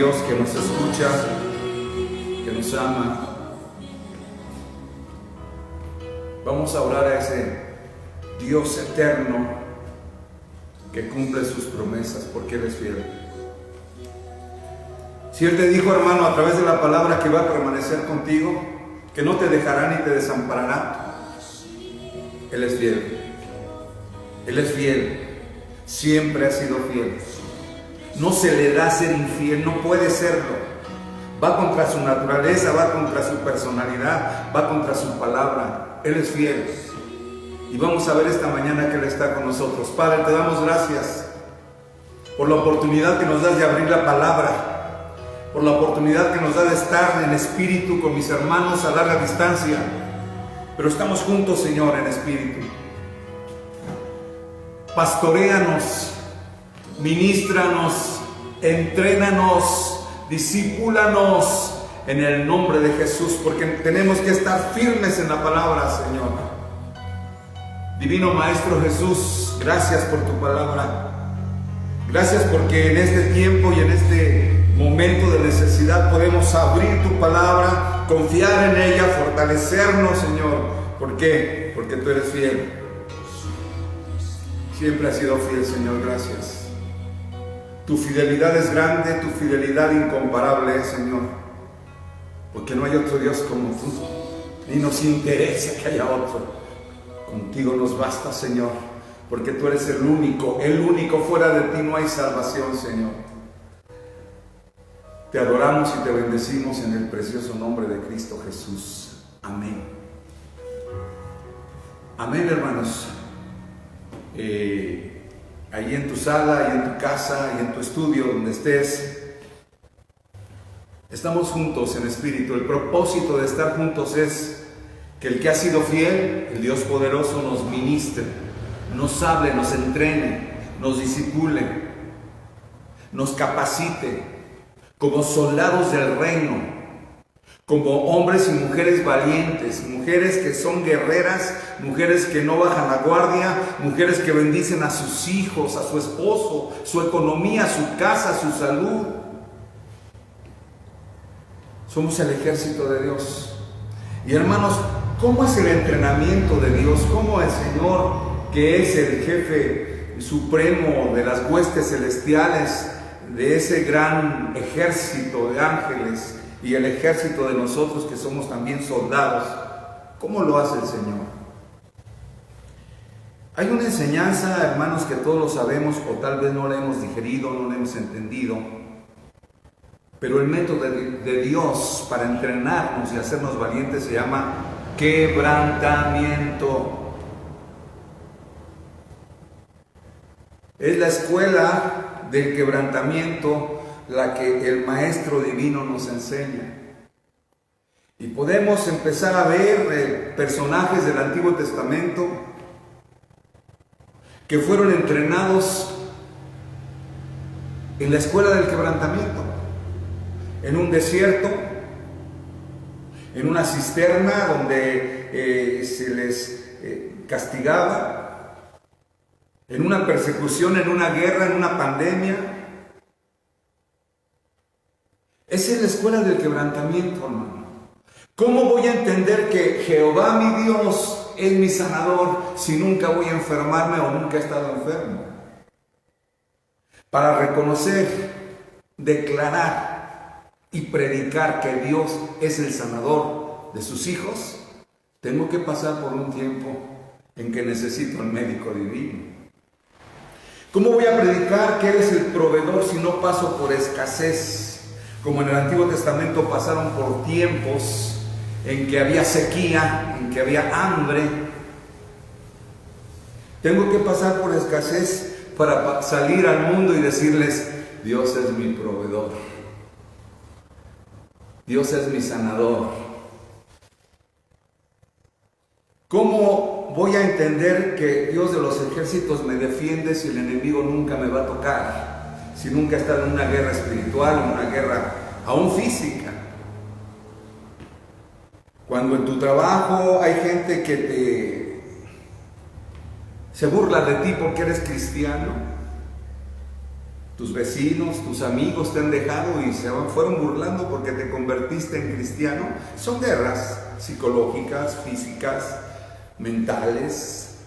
Dios que nos escucha, que nos ama. Vamos a orar a ese Dios eterno que cumple sus promesas, porque Él es fiel. Si Él te dijo, hermano, a través de la palabra que va a permanecer contigo, que no te dejará ni te desamparará, Él es fiel. Él es fiel. Siempre ha sido fiel. No se le da ser infiel, no puede serlo. Va contra su naturaleza, va contra su personalidad, va contra su palabra. Él es fiel. Y vamos a ver esta mañana que Él está con nosotros. Padre, te damos gracias por la oportunidad que nos das de abrir la palabra, por la oportunidad que nos da de estar en espíritu con mis hermanos a larga distancia, pero estamos juntos, Señor, en espíritu. Pastoréanos, ministranos, entrénanos, discípulanos en el nombre de Jesús, porque tenemos que estar firmes en la palabra, Señor. Divino Maestro Jesús, gracias por tu palabra. Gracias porque en este tiempo y en este momento de necesidad podemos abrir tu palabra, confiar en ella, fortalecernos, Señor. ¿Por qué? Porque tú eres fiel. Siempre has sido fiel, Señor, gracias. Tu fidelidad es grande, tu fidelidad incomparable, Señor. Porque no hay otro Dios como tú. Ni nos interesa que haya otro. Contigo nos basta, Señor. Porque tú eres el único, fuera de ti no hay salvación, Señor. Te adoramos y te bendecimos en el precioso nombre de Cristo Jesús. Amén. Amén, hermanos. Ahí en tu sala, ahí en tu casa, ahí en tu estudio, donde estés, estamos juntos en espíritu. El propósito de estar juntos es que el que ha sido fiel, el Dios poderoso, nos ministre, nos hable, nos entrene, nos discipule, nos capacite como soldados del reino, como hombres y mujeres valientes, mujeres que son guerreras, mujeres que no bajan la guardia, mujeres que bendicen a sus hijos, a su esposo, su economía, su casa, su salud. Somos el ejército de Dios. Y hermanos, ¿cómo es el entrenamiento de Dios? ¿Cómo el Señor, que es el jefe supremo de las huestes celestiales, de ese gran ejército de ángeles, y el ejército de nosotros que somos también soldados, cómo lo hace el Señor? Hay una enseñanza, hermanos, que todos lo sabemos o tal vez no la hemos digerido, no la hemos entendido, pero el método de Dios para entrenarnos y hacernos valientes se llama quebrantamiento. Es la escuela del quebrantamiento la que el Maestro Divino nos enseña. Y podemos empezar a ver personajes del Antiguo Testamento que fueron entrenados en la escuela del quebrantamiento, en un desierto, en una cisterna donde se les castigaba, en una persecución, en una guerra, en una pandemia. Esa es la escuela del quebrantamiento, hermano. ¿Cómo voy a entender que Jehová mi Dios es mi sanador si nunca voy a enfermarme o nunca he estado enfermo? Para reconocer, declarar y predicar que Dios es el sanador de sus hijos, tengo que pasar por un tiempo en que necesito al médico divino. ¿Cómo voy a predicar que Él es el proveedor si no paso por escasez? Como en el Antiguo Testamento pasaron por tiempos en que había sequía, en que había hambre. Tengo que pasar por escasez para salir al mundo y decirles: Dios es mi proveedor, Dios es mi sanador. ¿Cómo voy a entender que Dios de los ejércitos me defiende si el enemigo nunca me va a tocar? Si nunca he estado en una guerra espiritual, en una guerra aún física. Cuando en tu trabajo hay gente que se burla de ti porque eres cristiano, tus vecinos, tus amigos te han dejado y fueron burlando porque te convertiste en cristiano. Son guerras psicológicas, físicas, mentales.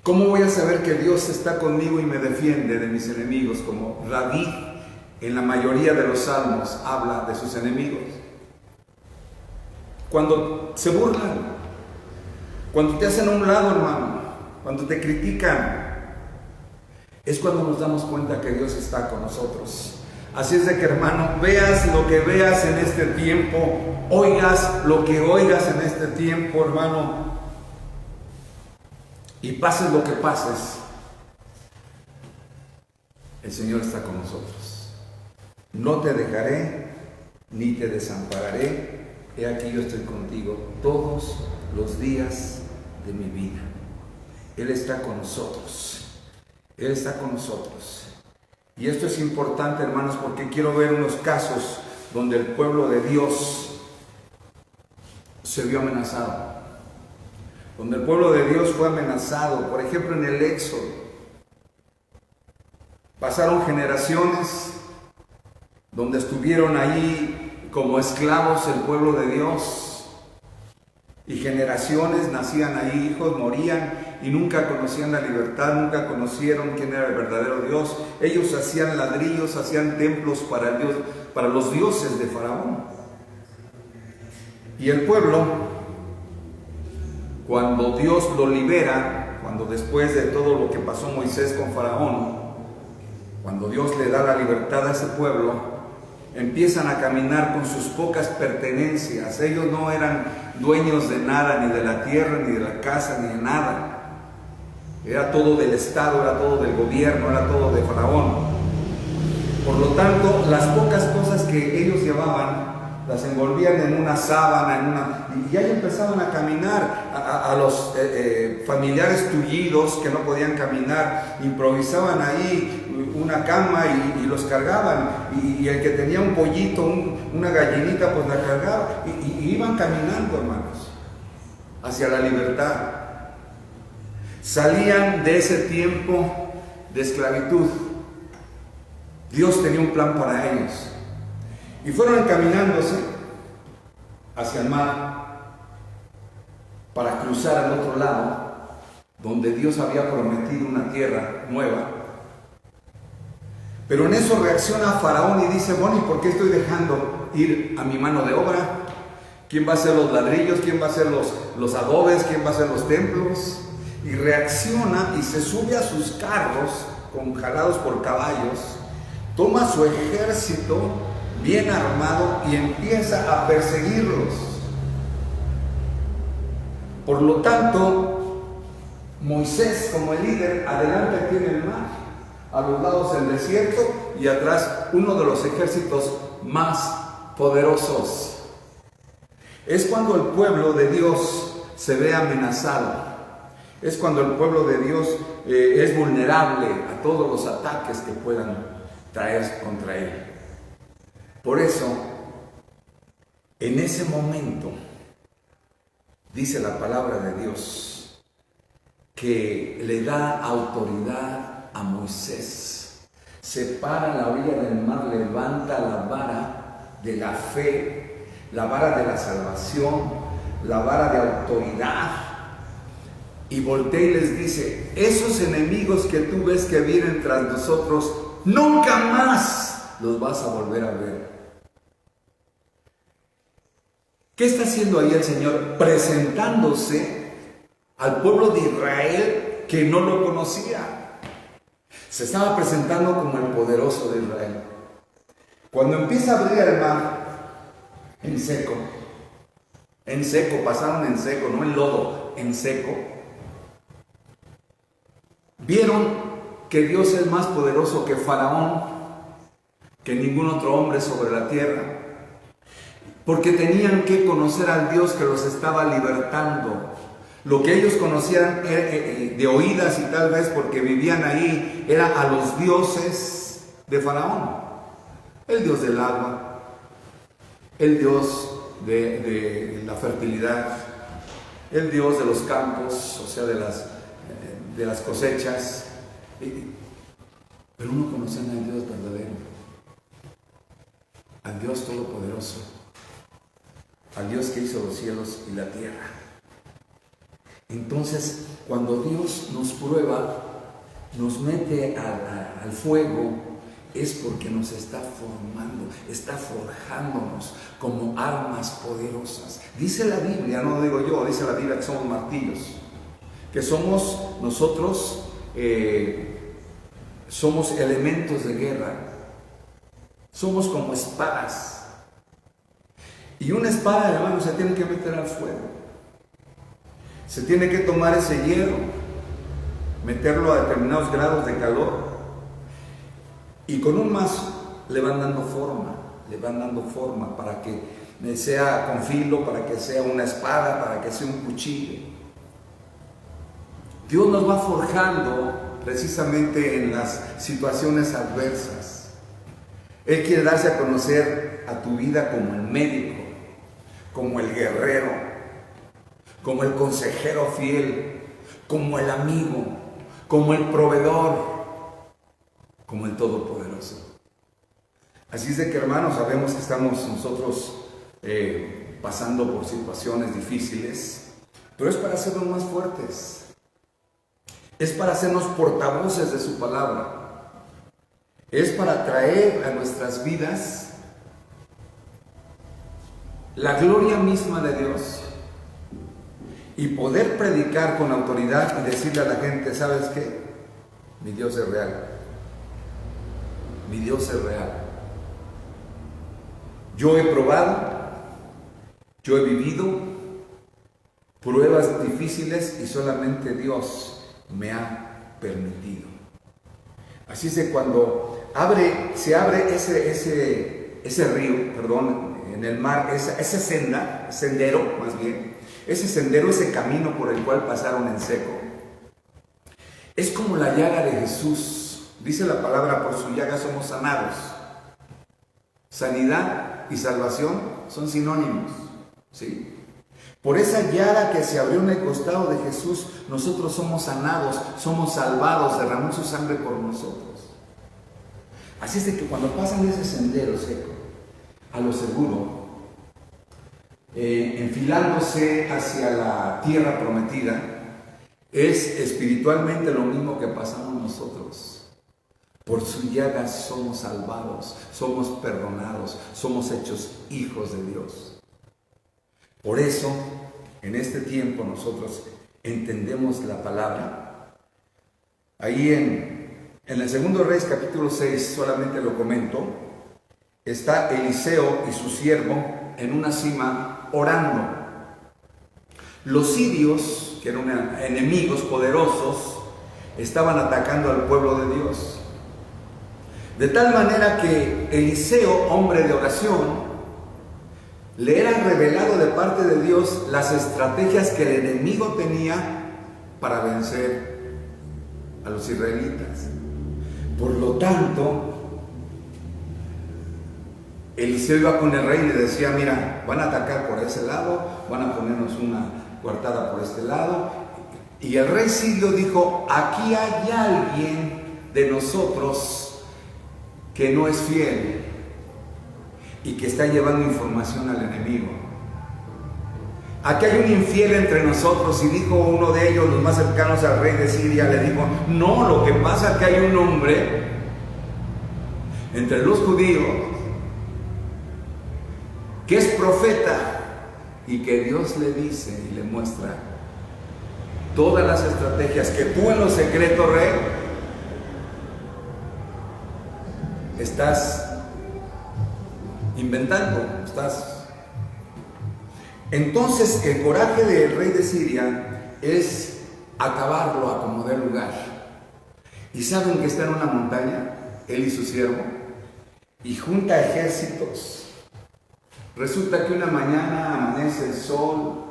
¿Cómo voy a saber que Dios está conmigo y me defiende de mis enemigos? Como David en la mayoría de los salmos habla de sus enemigos. Cuando se burlan, cuando te hacen a un lado, hermano, cuando te critican, es cuando nos damos cuenta que Dios está con nosotros. Así es de que, hermano, veas lo que veas en este tiempo, oigas lo que oigas en este tiempo, hermano, y pases lo que pases, el Señor está con nosotros. No te dejaré ni te desampararé. He aquí yo estoy contigo todos los días de mi vida. Él está con nosotros. Él está con nosotros. Y esto es importante, hermanos, porque quiero ver unos casos donde el pueblo de Dios se vio amenazado. Donde el pueblo de Dios fue amenazado. Por ejemplo, en el Éxodo. Pasaron generaciones donde estuvieron ahí como esclavos el pueblo de Dios. Y generaciones nacían ahí, hijos morían y nunca conocían la libertad, nunca conocieron quién era el verdadero Dios. Ellos hacían ladrillos, hacían templos para Dios, para los dioses de Faraón. Y el pueblo, cuando Dios lo libera, cuando después de todo lo que pasó Moisés con Faraón, cuando Dios le da la libertad a ese pueblo, empiezan a caminar con sus pocas pertenencias. Ellos no eran dueños de nada, ni de la tierra, ni de la casa, ni de nada. Era todo del Estado, era todo del gobierno, era todo de Faraón. Por lo tanto, las pocas cosas que ellos llevaban, las envolvían en una sábana, y ahí empezaban a caminar. A los familiares tullidos que no podían caminar, improvisaban ahí una cama y los cargaban, y el que tenía un pollito, una gallinita, pues la cargaba, y iban caminando, hermanos, hacia la libertad. Salían de ese tiempo de esclavitud. Dios tenía un plan para ellos, y fueron encaminándose hacia el mar para cruzar al otro lado, donde Dios había prometido una tierra nueva. Pero en eso reacciona Faraón y dice: bueno, ¿y por qué estoy dejando ir a mi mano de obra? ¿Quién va a hacer los ladrillos? ¿Quién va a hacer los adobes? ¿Quién va a hacer los templos? Y reacciona y se sube a sus carros, jalados por caballos, toma su ejército bien armado y empieza a perseguirlos. Por lo tanto, Moisés, como el líder, adelante tiene el mar, a los lados el desierto y atrás uno de los ejércitos más poderosos. Es cuando el pueblo de Dios se ve amenazado. Es cuando el pueblo de Dios es vulnerable a todos los ataques que puedan traer contra él. Por eso, en ese momento, dice la palabra de Dios, que le da autoridad a Moisés. Se para en la orilla del mar, levanta la vara de la fe, la vara de la salvación, la vara de autoridad, y voltea y les dice: esos enemigos que tú ves que vienen tras nosotros, nunca más los vas a volver a ver. ¿Qué está haciendo ahí el Señor? Presentándose al pueblo de Israel que no lo conocía. Se estaba presentando como el poderoso de Israel. Cuando empieza a abrir el mar en seco, pasaron en seco, no en lodo, en seco, vieron que Dios es más poderoso que Faraón, que ningún otro hombre sobre la tierra, porque tenían que conocer al Dios que los estaba libertando. Lo que ellos conocían de oídas y tal vez porque vivían ahí, era a los dioses de Faraón: el dios del agua, el dios de la fertilidad, el dios de los campos, o sea, de las cosechas. pero no conocían al Dios verdadero, al Dios todopoderoso, al Dios que hizo los cielos y la tierra. Entonces, cuando Dios nos prueba, nos mete al fuego, es porque nos está formando, está forjándonos como armas poderosas. Dice la Biblia, no lo digo yo, dice la Biblia que somos martillos, que somos nosotros, somos elementos de guerra, somos como espadas. Y una espada, hermano, se tiene que meter al fuego, se tiene que tomar ese hierro, meterlo a determinados grados de calor, y con un mazo le van dando forma para que sea con filo, para que sea una espada, para que sea un cuchillo. Dios nos va forjando precisamente en las situaciones adversas. Él quiere darse a conocer a tu vida como el médico, como el guerrero, como el consejero fiel, como el amigo, como el proveedor, como el todopoderoso. Así es de que, hermanos, sabemos que estamos nosotros pasando por situaciones difíciles, pero es para hacernos más fuertes, es para hacernos portavoces de su palabra, es para traer a nuestras vidas la gloria misma de Dios y poder predicar con autoridad y decirle a la gente: ¿sabes qué? Mi Dios es real. Mi Dios es real. Yo he probado, yo he vivido pruebas difíciles y solamente Dios me ha permitido. Así es que cuando se abre ese río, en el mar, esa sendero, ese camino por el cual pasaron en seco, es como la llaga de Jesús. Dice la palabra: por su llaga somos sanados. Sanidad y salvación son sinónimos, ¿sí? Por esa llaga que se abrió en el costado de Jesús, nosotros somos sanados, somos salvados, derramó su sangre por nosotros. Así es de que cuando pasan ese sendero seco, a lo seguro, enfilándose hacia la tierra prometida, es espiritualmente lo mismo que pasamos nosotros. Por su llaga somos salvados, somos perdonados, somos hechos hijos de Dios. Por eso, en este tiempo nosotros entendemos la palabra. Ahí en el segundo Reyes capítulo 6, solamente lo comento, está Eliseo y su siervo en una cima orando. Los sirios, que eran enemigos poderosos, estaban atacando al pueblo de Dios. De tal manera que Eliseo, hombre de oración, le era revelado de parte de Dios las estrategias que el enemigo tenía para vencer a los israelitas. Por lo tanto, Eliseo iba con el rey y le decía: mira, van a atacar por ese lado, van a ponernos una coartada por este lado. Y el rey sirio dijo: aquí hay alguien de nosotros que no es fiel y que está llevando información al enemigo. Aquí hay un infiel entre nosotros. Y dijo uno de ellos, los más cercanos al rey de Siria, le dijo: no, lo que pasa es que hay un hombre entre los judíos que es profeta y que Dios le dice y le muestra todas las estrategias que tú en lo secreto, rey, estás inventando, Entonces el coraje del rey de Siria es acabarlo a como dé lugar. Y saben que está en una montaña, él y su siervo, y junta ejércitos. Resulta que una mañana amanece el sol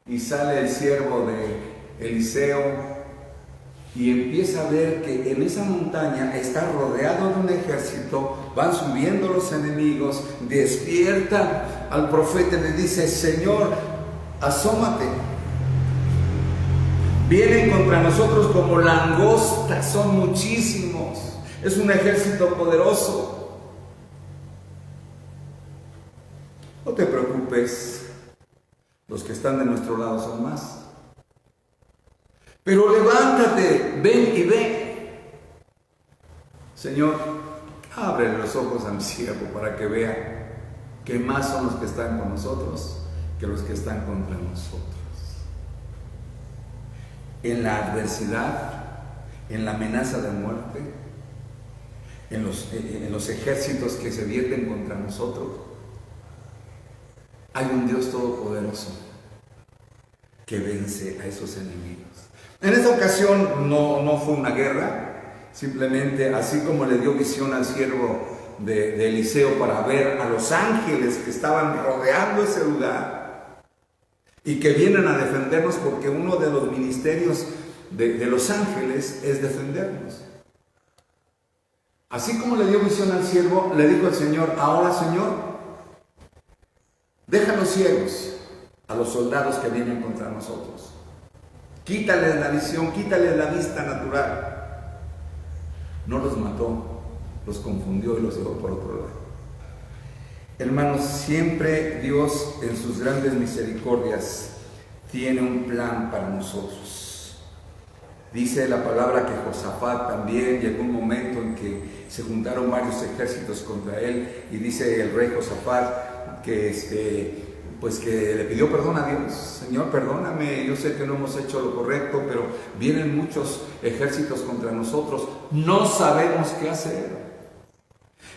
y sale el siervo de Eliseo y empieza a ver que en esa montaña está rodeado de un ejército, van subiendo los enemigos, despierta al profeta y le dice: Señor, asómate. Vienen contra nosotros como langostas, son muchísimos. Es un ejército poderoso. No te preocupes, los que están de nuestro lado son más. Pero levántate, ven y ve. Señor, abre los ojos a mi siervo para que vea que más son los que están con nosotros que los que están contra nosotros. En la adversidad, en la amenaza de muerte, en los ejércitos que se vierten contra nosotros, hay un Dios todopoderoso que vence a esos enemigos. En esta ocasión no fue una guerra, simplemente así como le dio visión al siervo de Eliseo para ver a los ángeles que estaban rodeando ese lugar y que vienen a defendernos, porque uno de los ministerios de los ángeles es defendernos. Así como le dio visión al siervo, le dijo el Señor: ahora, Señor, déjalos ciegos a los soldados que vienen contra nosotros. Quítales la visión, quítales la vista natural. No los mató, los confundió y los llevó por otro lado. Hermanos, siempre Dios en sus grandes misericordias tiene un plan para nosotros. Dice la palabra que Josafat también llegó un momento en que se juntaron varios ejércitos contra él, y dice el rey Josafat que pues que le pidió perdón a Dios. Señor, perdóname, yo sé que no hemos hecho lo correcto, pero vienen muchos ejércitos contra nosotros, no sabemos qué hacer,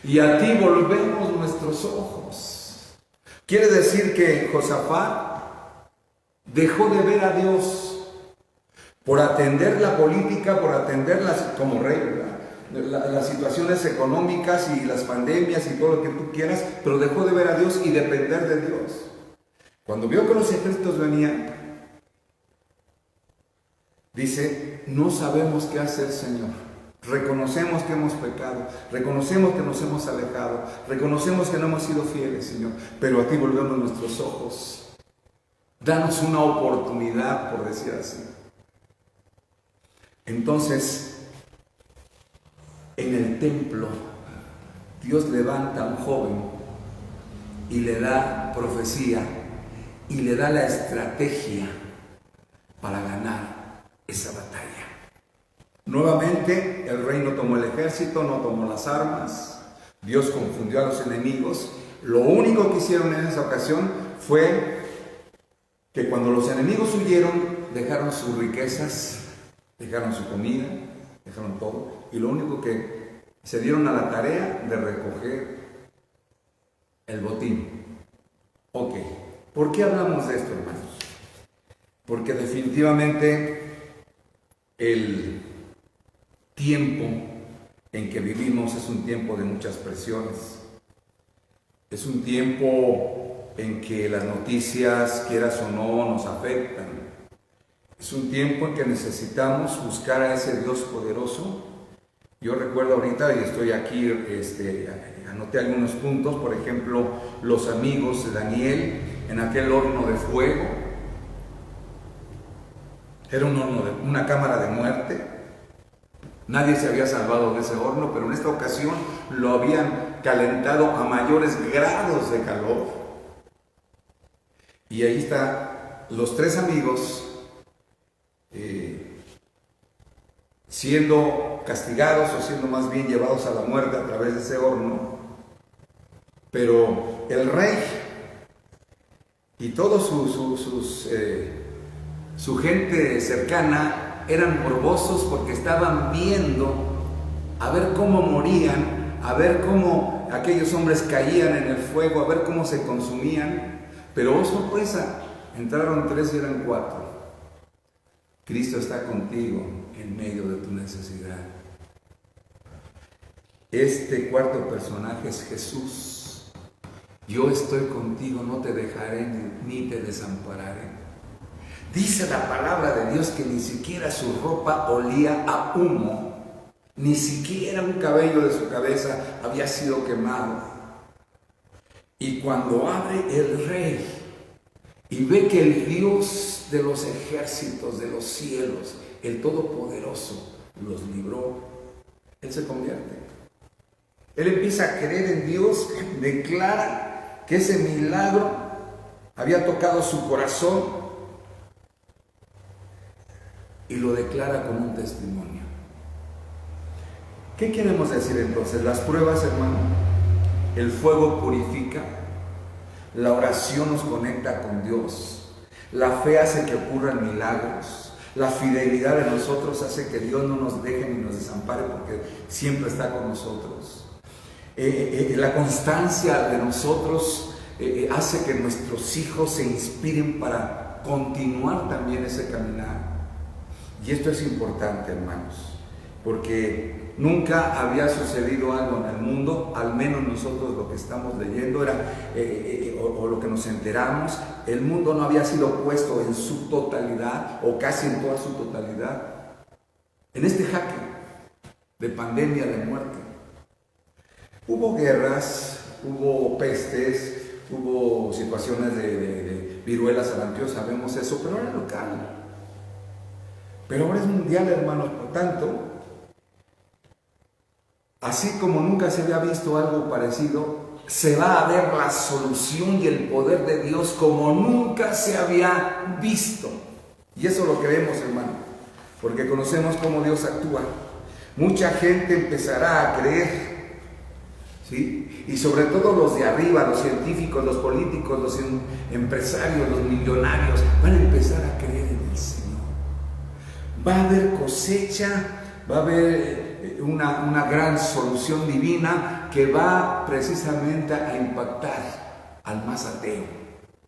y a ti volvemos nuestros ojos. Quiere decir que Josafat dejó de ver a Dios por atender la política, por atender como rey, las situaciones económicas y las pandemias y todo lo que tú quieras, pero dejó de ver a Dios y depender de Dios. Cuando vio que los ejércitos venían, dice: no sabemos qué hacer, Señor. Reconocemos que hemos pecado, reconocemos que nos hemos alejado, reconocemos que no hemos sido fieles, Señor, pero a ti volvemos nuestros ojos. Danos una oportunidad, por decir así. Entonces, en el templo, Dios levanta a un joven y le da profecía y le da la estrategia para ganar esa batalla. Nuevamente, el rey no tomó el ejército, no tomó las armas. Dios confundió a los enemigos. Lo único que hicieron en esa ocasión fue que cuando los enemigos huyeron, dejaron sus riquezas, dejaron su comida, dejaron todo, y lo único que se dieron a la tarea de recoger el botín. Ok, ¿por qué hablamos de esto, hermanos? Porque definitivamente el tiempo en que vivimos es un tiempo de muchas presiones. Es un tiempo en que las noticias, quieras o no, nos afectan. Es un tiempo en que necesitamos buscar a ese Dios poderoso. Yo recuerdo ahorita, y estoy aquí, anoté algunos puntos, por ejemplo, los amigos de Daniel en aquel horno de fuego. Era un horno una cámara de muerte. Nadie se había salvado de ese horno, pero en esta ocasión lo habían calentado a mayores grados de calor. Y ahí están los tres amigos siendo castigados, o siendo más bien llevados a la muerte a través de ese horno. Pero el rey y toda su gente cercana eran morbosos, porque estaban viendo a ver cómo morían, a ver cómo aquellos hombres caían en el fuego, a ver cómo se consumían. Pero, oh sorpresa, entraron 3 y eran 4. Cristo está contigo en medio de tu necesidad. Este cuarto personaje es Jesús. Yo estoy contigo, no te dejaré ni te desampararé. Dice la palabra de Dios que ni siquiera su ropa olía a humo, ni siquiera un cabello de su cabeza había sido quemado. Y cuando abre el rey y ve que el Dios de los ejércitos de los cielos, el Todopoderoso, los libró, él se convierte. Él empieza a creer en Dios, declara que ese milagro había tocado su corazón y lo declara con un testimonio. ¿Qué queremos decir entonces? Las pruebas, hermano, el fuego purifica, la oración nos conecta con Dios, la fe hace que ocurran milagros, la fidelidad de nosotros hace que Dios no nos deje ni nos desampare porque siempre está con nosotros. La constancia de nosotros hace que nuestros hijos se inspiren para continuar también ese caminar. Y esto es importante, hermanos, porque nunca había sucedido algo en el mundo, al menos nosotros lo que estamos leyendo era, o lo que nos enteramos, el mundo no había sido puesto en su totalidad, o casi en toda su totalidad, en este jaque de pandemia, de muerte. Hubo guerras, hubo pestes, hubo situaciones de viruela, sarampión, sabemos eso, pero era local. Pero ahora es mundial, hermanos, por tanto, así como nunca se había visto algo parecido, se va a ver la solución y el poder de Dios como nunca se había visto. Y eso lo creemos, hermano, porque conocemos cómo Dios actúa. Mucha gente empezará a creer, ¿sí? Y sobre todo los de arriba, los científicos, los políticos, los empresarios, los millonarios, van a empezar a creer en el Señor. Va a haber cosecha, va a haber una gran solución divina que va precisamente a impactar al más ateo.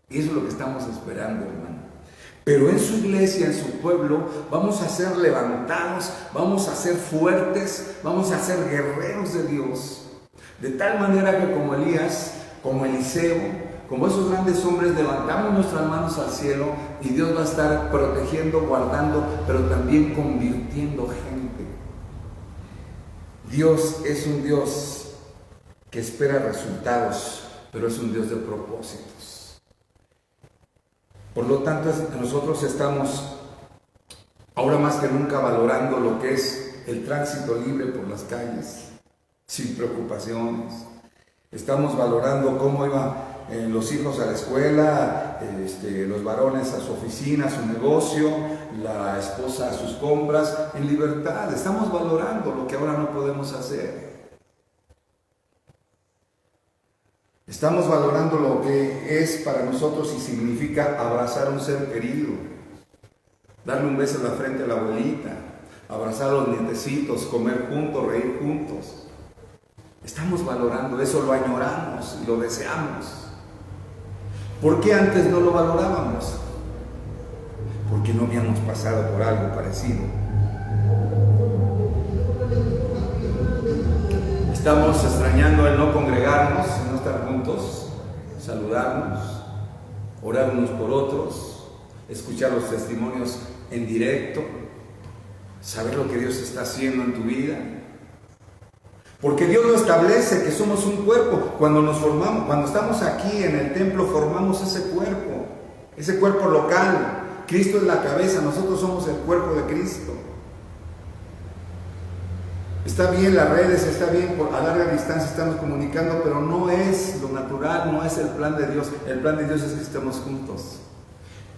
Y eso es lo que estamos esperando, hermano. Pero en su iglesia, en su pueblo, vamos a ser levantados, vamos a ser fuertes, vamos a ser guerreros de Dios. De tal manera que como Elías, como Eliseo, como esos grandes hombres, levantamos nuestras manos al cielo y Dios va a estar protegiendo, guardando, pero también convirtiendo gente. Dios es un Dios que espera resultados, pero es un Dios de propósitos. Por lo tanto, nosotros estamos ahora más que nunca valorando lo que es el tránsito libre por las calles, sin preocupaciones. Estamos valorando cómo iban los hijos a la escuela, los varones a su oficina, a su negocio, la esposa a sus compras, en libertad. Estamos valorando lo que ahora no podemos hacer. Estamos valorando lo que es para nosotros y significa abrazar a un ser querido, darle un beso en la frente a la abuelita, abrazar a los nietecitos, comer juntos, reír juntos. Estamos valorando eso, lo añoramos y lo deseamos. ¿Por qué antes no lo valorábamos? Porque no habíamos pasado por algo parecido. Estamos extrañando el no congregarnos, no estar juntos, saludarnos, orar unos por otros, escuchar los testimonios en directo, saber lo que Dios está haciendo en tu vida. Porque Dios lo establece, que somos un cuerpo. Cuando nos formamos, cuando estamos aquí en el templo, formamos ese cuerpo local. Cristo es la cabeza, nosotros somos el cuerpo de Cristo. Está bien las redes, está bien a larga distancia estamos comunicando, pero no es lo natural, no es el plan de Dios. El plan de Dios es que estemos juntos.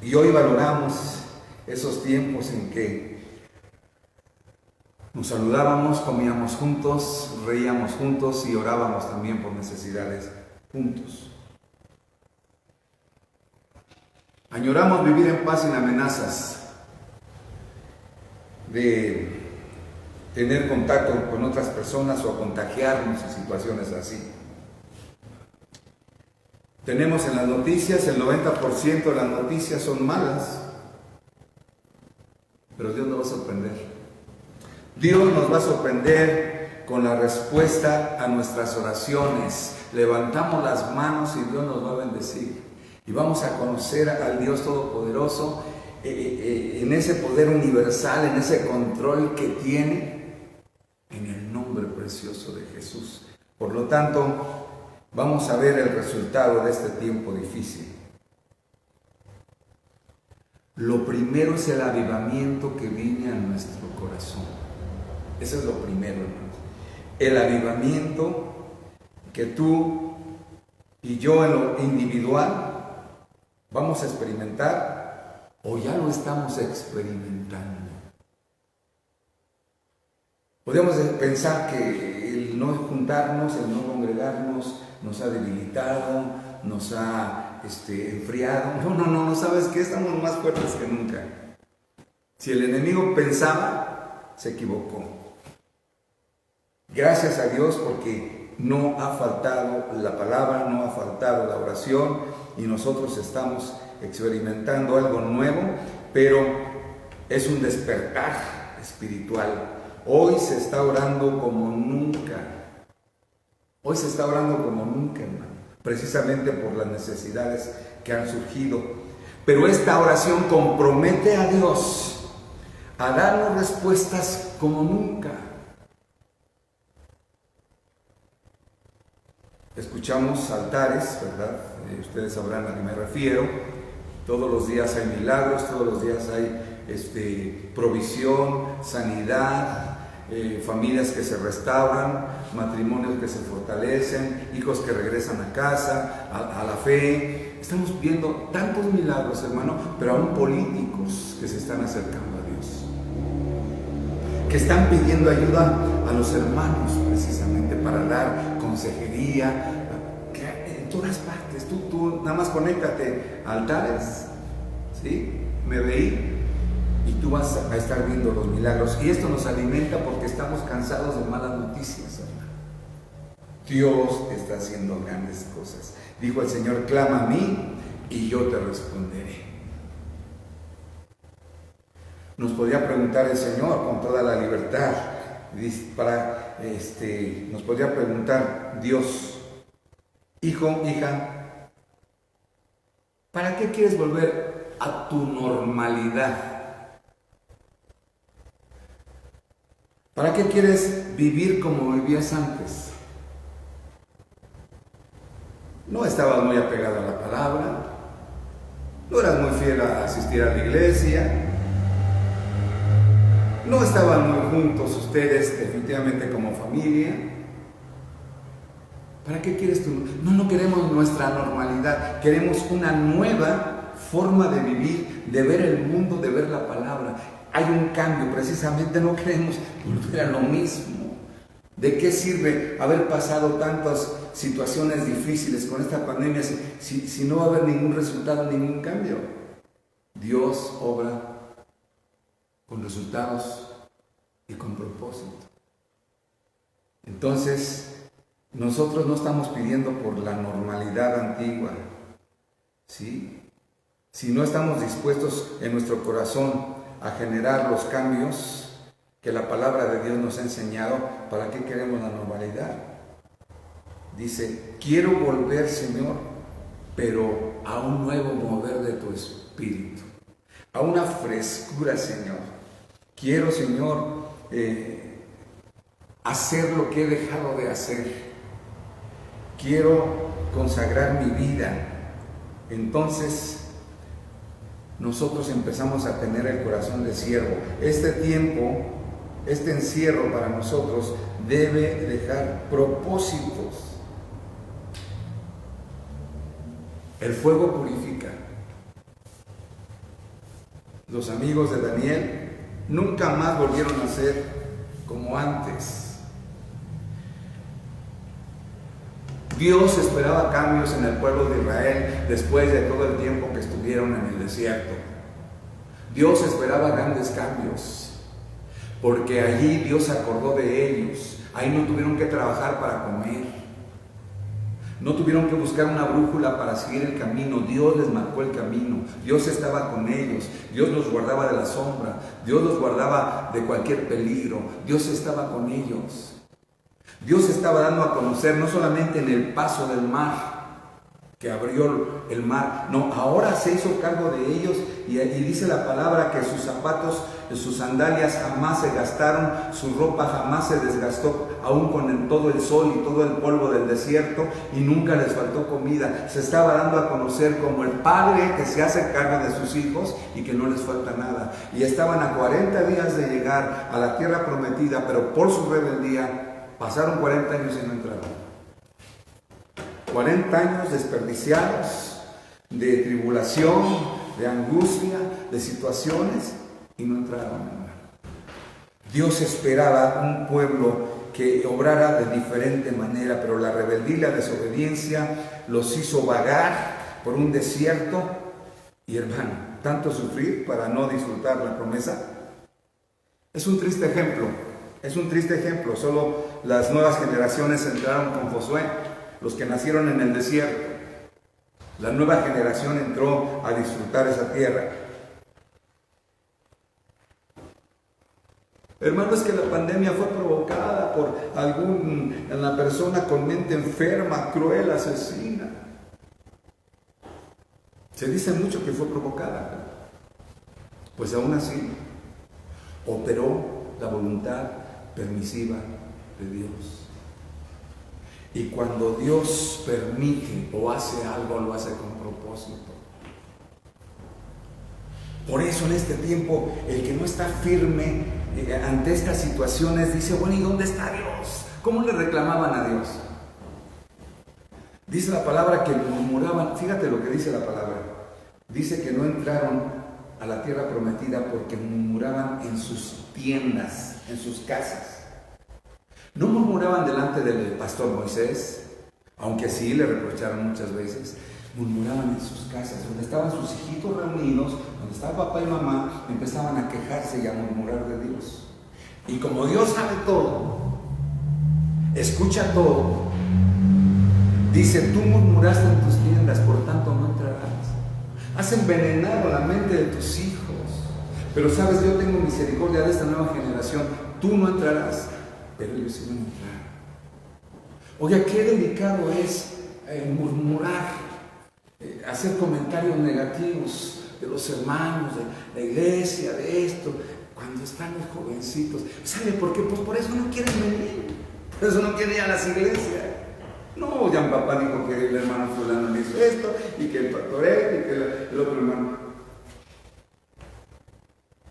Y hoy valoramos esos tiempos en que nos saludábamos, comíamos juntos, reíamos juntos y orábamos también por necesidades juntos. Añoramos vivir en paz sin amenazas de tener contacto con otras personas o contagiarnos en situaciones así. Tenemos en las noticias, el 90% de las noticias son malas, pero Dios nos va a sorprender. Dios nos va a sorprender con la respuesta a nuestras oraciones. Levantamos las manos y Dios nos va a bendecir. Y vamos a conocer al Dios Todopoderoso en ese poder universal, en ese control que tiene, en el nombre precioso de Jesús. Por lo tanto, vamos a ver el resultado de este tiempo difícil. Lo primero es el avivamiento que viene a nuestro corazón. Eso es lo primero, hermanos. el avivamiento que tú y yo en lo individual vamos a experimentar, o ya lo estamos experimentando. Podemos pensar que el no juntarnos, el no congregarnos, nos ha debilitado, nos ha enfriado. No, ¿sabes qué? Estamos más fuertes que nunca. Si el enemigo pensaba, se equivocó. Gracias a Dios porque no ha faltado la palabra, no ha faltado la oración y nosotros estamos experimentando algo nuevo, pero es un despertar espiritual. Hoy se está orando como nunca. Hoy se está orando como nunca, hermano, precisamente por las necesidades que han surgido. Pero esta oración compromete a Dios a darnos respuestas como nunca. Escuchamos altares, ¿verdad? Ustedes sabrán a qué me refiero. Todos los días hay milagros, todos los días hay provisión, sanidad, familias que se restauran, matrimonios que se fortalecen, hijos que regresan a casa, a la fe. Estamos viendo tantos milagros, hermano, pero aún políticos que se están acercando a Dios, que están pidiendo ayuda a los hermanos precisamente para dar consejería, en todas partes. Tú nada más conéctate a altares, ¿sí? Me veí. Y tú vas a estar viendo los milagros. Y esto nos alimenta porque estamos cansados de malas noticias, hermano. Dios está haciendo grandes cosas. Dijo el Señor: clama a mí y yo te responderé. Nos podría preguntar el Señor con toda la libertad. Nos podría preguntar Dios: hijo, hija, ¿para qué quieres volver a tu normalidad? ¿Para qué quieres vivir como vivías antes? No estabas muy apegado a la palabra, no eras muy fiel a asistir a la iglesia, no estaban muy juntos ustedes definitivamente como familia. ¿Para qué quieres tú? No queremos nuestra normalidad, queremos una nueva forma de vivir, de ver el mundo, de ver la palabra. Hay un cambio, precisamente no queremos volver a lo mismo. ¿De qué sirve haber pasado tantas situaciones difíciles con esta pandemia si no va a haber ningún resultado, ningún cambio? Dios obra con resultados y con propósito. Entonces, nosotros no estamos pidiendo por la normalidad antigua, ¿sí? Si no estamos dispuestos en nuestro corazón a generar los cambios que la palabra de Dios nos ha enseñado, ¿para qué queremos la normalidad? Dice: quiero volver, Señor, pero a un nuevo mover de tu espíritu, a una frescura, Señor. Quiero, Señor, hacer lo que he dejado de hacer. Quiero consagrar mi vida. Entonces nosotros empezamos a tener el corazón de siervo. Este tiempo, este encierro para nosotros debe dejar propósitos. El fuego purifica. Los amigos de Daniel nunca más volvieron a ser como antes. Dios esperaba cambios en el pueblo de Israel después de todo el tiempo que estuvieron en el desierto. Dios esperaba grandes cambios, porque allí Dios se acordó de ellos. Ahí no tuvieron que trabajar para comer, no tuvieron que buscar una brújula para seguir el camino. Dios les marcó el camino, Dios estaba con ellos, Dios los guardaba de la sombra, Dios los guardaba de cualquier peligro, Dios estaba con ellos. Dios estaba dando a conocer no solamente en el paso del mar, que abrió el mar, no, ahora se hizo cargo de ellos y dice la palabra que sus zapatos, sus sandalias jamás se gastaron, su ropa jamás se desgastó, aún con todo el sol y todo el polvo del desierto, y nunca les faltó comida. Se estaba dando a conocer como el padre que se hace cargo de sus hijos y que no les falta nada. Y estaban a 40 días de llegar a la tierra prometida, pero por su rebeldía Pasaron 40 años y no entraron. 40 años desperdiciados de tribulación, de angustia, de situaciones, y no entraron, hermano. Dios esperaba un pueblo que obrara de diferente manera, pero la rebeldía y la desobediencia los hizo vagar por un desierto. Y hermano, tanto sufrir para no disfrutar la promesa. Es un triste ejemplo, solo las nuevas generaciones entraron con Josué, los que nacieron en el desierto. La nueva generación entró a disfrutar esa tierra. Hermano, es que la pandemia fue provocada por una persona con mente enferma, cruel, asesina. Se dice mucho que fue provocada, pues aún así operó la voluntad permisiva de Dios. Y cuando Dios permite o hace algo, lo hace con propósito. Por eso en este tiempo, el que no está firme ante estas situaciones dice, bueno, ¿y dónde está Dios? ¿Cómo le reclamaban a Dios? Dice la palabra que murmuraban. Fíjate lo que dice la palabra. Dice que no entraron a la tierra prometida porque murmuraban en sus tiendas, en sus casas. No murmuraban delante del pastor Moisés, aunque sí le reprocharon muchas veces. Murmuraban en sus casas, donde estaban sus hijitos reunidos, donde estaba papá y mamá, empezaban a quejarse y a murmurar de Dios. Y como Dios sabe todo, escucha todo, dice, tú murmuraste en tus tiendas, por tanto no entrarás. Has envenenado la mente de tus hijos. Pero sabes, yo tengo misericordia de esta nueva generación. Tú no entrarás, pero ellos sí van a entrar. Oiga, qué delicado es murmurar, hacer comentarios negativos de los hermanos, de la iglesia, de esto, cuando están los jovencitos. ¿Sabe por qué? Pues por eso no quieren venir. Por eso no quieren ir a las iglesias. No, ya mi papá dijo que el hermano fulano le hizo esto, y que el pastor y que el otro hermano.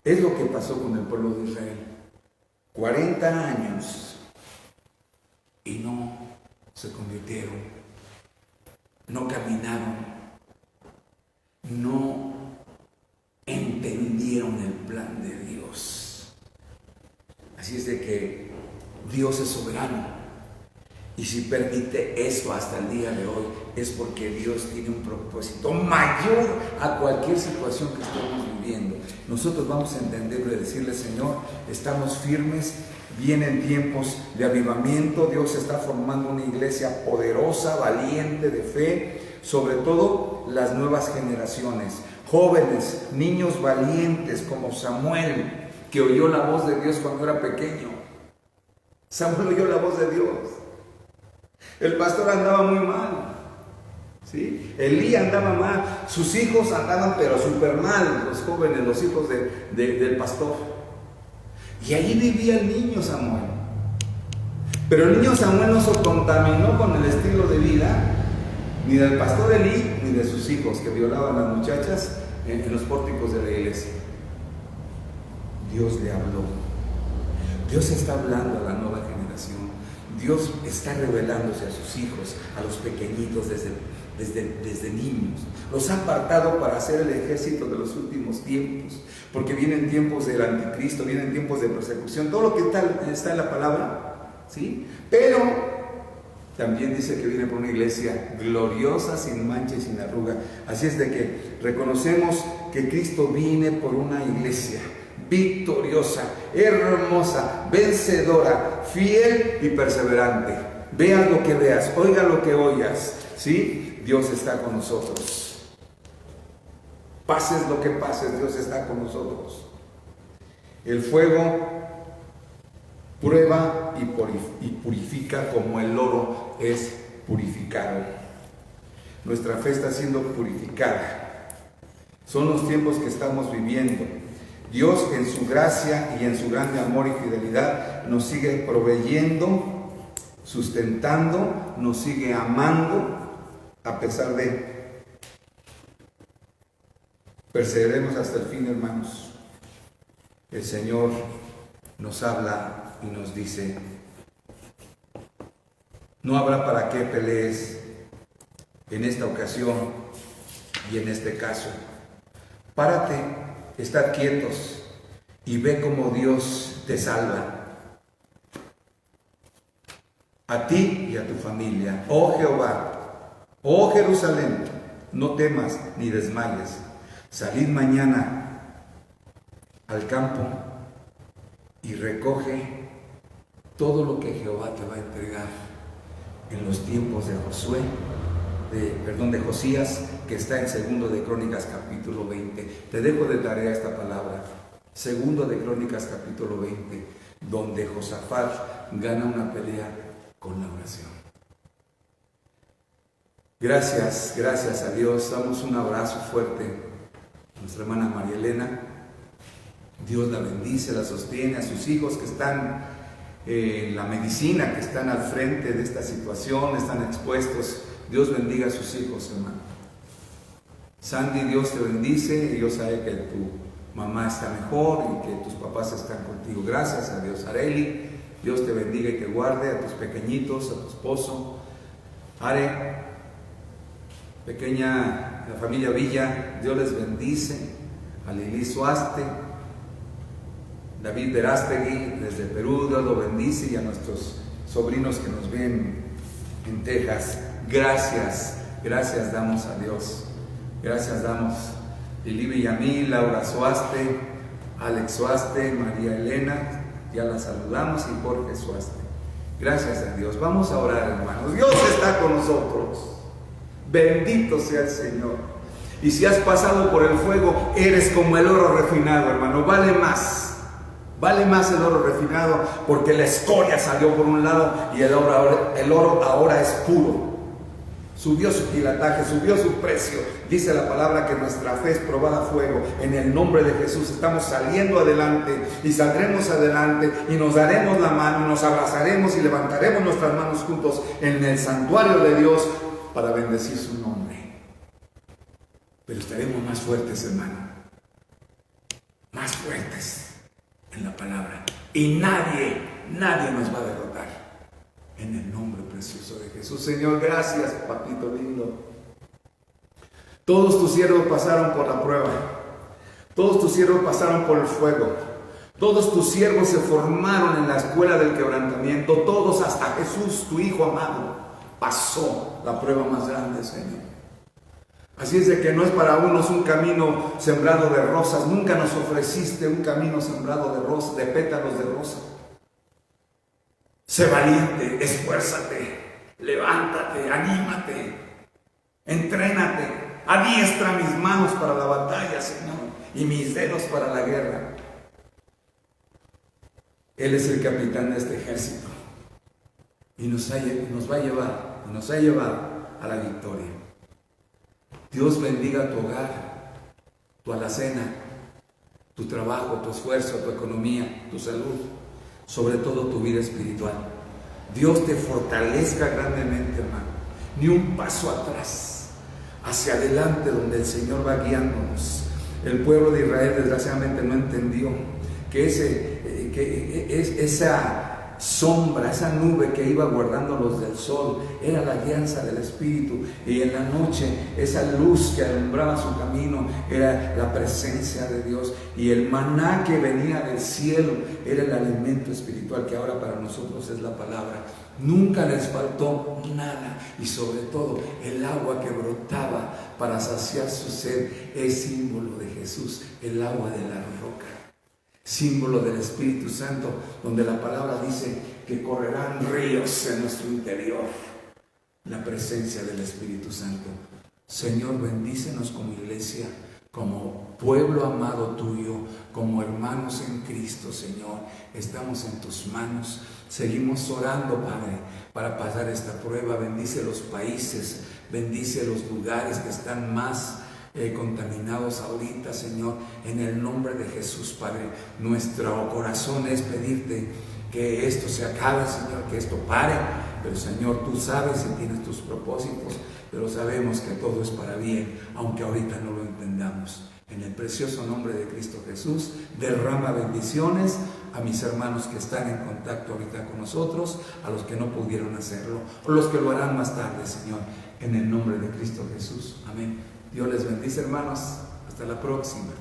Es lo que pasó con el pueblo de Israel. 40 años y no se convirtieron, no caminaron, no entendieron el plan de Dios. Así es de que Dios es soberano. Y si permite eso hasta el día de hoy, es porque Dios tiene un propósito mayor a cualquier situación que estemos viviendo. Nosotros vamos a entenderlo y decirle, Señor, estamos firmes, vienen tiempos de avivamiento, Dios está formando una iglesia poderosa, valiente, de fe, sobre todo las nuevas generaciones, jóvenes, niños valientes como Samuel, que oyó la voz de Dios cuando era pequeño. Samuel oyó la voz de Dios. El pastor andaba muy mal, ¿sí? Elí andaba mal, sus hijos andaban pero súper mal, los jóvenes, los hijos del pastor. Y allí vivía el niño Samuel. Pero el niño Samuel no se contaminó con el estilo de vida ni del pastor Elí ni de sus hijos que violaban a las muchachas en los pórticos de la iglesia. Dios le habló. Dios está hablando a la nueva generación. Dios está revelándose a sus hijos, a los pequeñitos desde niños. Los ha apartado para hacer el ejército de los últimos tiempos, porque vienen tiempos del anticristo, vienen tiempos de persecución, todo lo que está en la palabra, ¿sí? Pero también dice que viene por una iglesia gloriosa, sin mancha y sin arruga. Así es de que reconocemos que Cristo viene por una iglesia victoriosa, hermosa, vencedora, fiel y perseverante. Veas lo que veas, oiga lo que oigas, ¿sí? Dios está con nosotros. Pases lo que pases, Dios está con nosotros. El fuego prueba y purifica como el oro es purificado. Nuestra fe está siendo purificada. Son los tiempos que estamos viviendo. Dios en su gracia y en su grande amor y fidelidad nos sigue proveyendo, sustentando, nos sigue amando a pesar de. Perseveremos hasta el fin, hermanos. El Señor nos habla y nos dice, No habrá para qué pelees en esta ocasión y en este caso. Párate, estad quietos y ve cómo Dios te salva. A ti y a tu familia. Oh Jehová, oh Jerusalén, no temas ni desmayes. Salid mañana al campo y recoge todo lo que Jehová te va a entregar en los tiempos de de Josías, que está en 2 de Crónicas capítulo 20. Te dejo de tarea esta palabra. 2 de Crónicas capítulo 20, donde Josafat gana una pelea con la oración. Gracias a Dios. Damos un abrazo fuerte a nuestra hermana María Elena. Dios la bendice, la sostiene, a sus hijos que están en la medicina, que están al frente de esta situación, están expuestos. Dios bendiga a sus hijos, hermano. Sandy, Dios te bendice, y yo sé que tu mamá está mejor y que tus papás están contigo. Gracias a Dios. Areli, Dios te bendiga y te guarde, a tus pequeñitos, a tu esposo. Are, pequeña, la familia Villa, Dios les bendice. A Lili Suaste, David Verástegui, desde Perú, Dios lo bendice, y a nuestros sobrinos que nos ven en Texas. Gracias damos a Dios. Gracias damos. Lili Villamil, Laura Suaste, Alex Suaste, María Elena, ya la saludamos, y Jorge Suaste. Gracias a Dios. Vamos a orar, hermanos. Dios está con nosotros. Bendito sea el Señor. Y si has pasado por el fuego, eres como el oro refinado, hermano. Vale más el oro refinado, porque la escoria salió por un lado y el oro ahora es puro. Subió su quilataje, subió su precio. Dice la palabra que nuestra fe es probada a fuego. En el nombre de Jesús estamos saliendo adelante y saldremos adelante y nos daremos la mano, nos abrazaremos y levantaremos nuestras manos juntos en el santuario de Dios para bendecir su nombre. Pero estaremos más fuertes, hermano. Más fuertes en la palabra. Y nadie nos va a derrotar. En el nombre precioso de Jesús. Señor, gracias, papito lindo. Todos tus siervos pasaron por la prueba. Todos tus siervos pasaron por el fuego. Todos tus siervos se formaron en la escuela del quebrantamiento. Todos, hasta Jesús, tu Hijo amado, pasó la prueba más grande, Señor. Así es de que no es para unos un camino sembrado de rosas. Nunca nos ofreciste un camino sembrado de rosas, de pétalos de rosa. Sé valiente, esfuérzate, levántate, anímate, entrénate, adiestra mis manos para la batalla, Señor, y mis dedos para la guerra. Él es el capitán de este ejército y nos ha llevado a la victoria. Dios bendiga tu hogar, tu alacena, tu trabajo, tu esfuerzo, tu economía, tu salud. Sobre todo tu vida espiritual. Dios te fortalezca grandemente, hermano. Ni un paso atrás, hacia adelante, donde el Señor va guiándonos. El pueblo de Israel desgraciadamente no entendió que esa sombra, esa nube que iba guardándolos del sol, era la alianza del Espíritu, y en la noche esa luz que alumbraba su camino era la presencia de Dios, y el maná que venía del cielo era el alimento espiritual que ahora para nosotros es la palabra. Nunca les faltó nada, y sobre todo el agua que brotaba para saciar su sed es símbolo de Jesús, el agua de la roca. Símbolo del Espíritu Santo, donde la palabra dice que correrán ríos en nuestro interior. La presencia del Espíritu Santo. Señor, bendícenos como iglesia, como pueblo amado tuyo, como hermanos en Cristo, Señor. Estamos en tus manos. Seguimos orando, Padre, para pasar esta prueba. Bendice los países, bendice los lugares que están más contaminados ahorita, Señor, en el nombre de Jesús, Padre. Nuestro corazón es pedirte que esto se acabe, Señor, que esto pare, pero Señor, tú sabes y tienes tus propósitos, pero sabemos que todo es para bien, aunque ahorita no lo entendamos. En el precioso nombre de Cristo Jesús, derrama bendiciones a mis hermanos que están en contacto ahorita con nosotros, a los que no pudieron hacerlo, o los que lo harán más tarde, Señor, en el nombre de Cristo Jesús. Amén. Dios les bendice, hermanos. Hasta la próxima.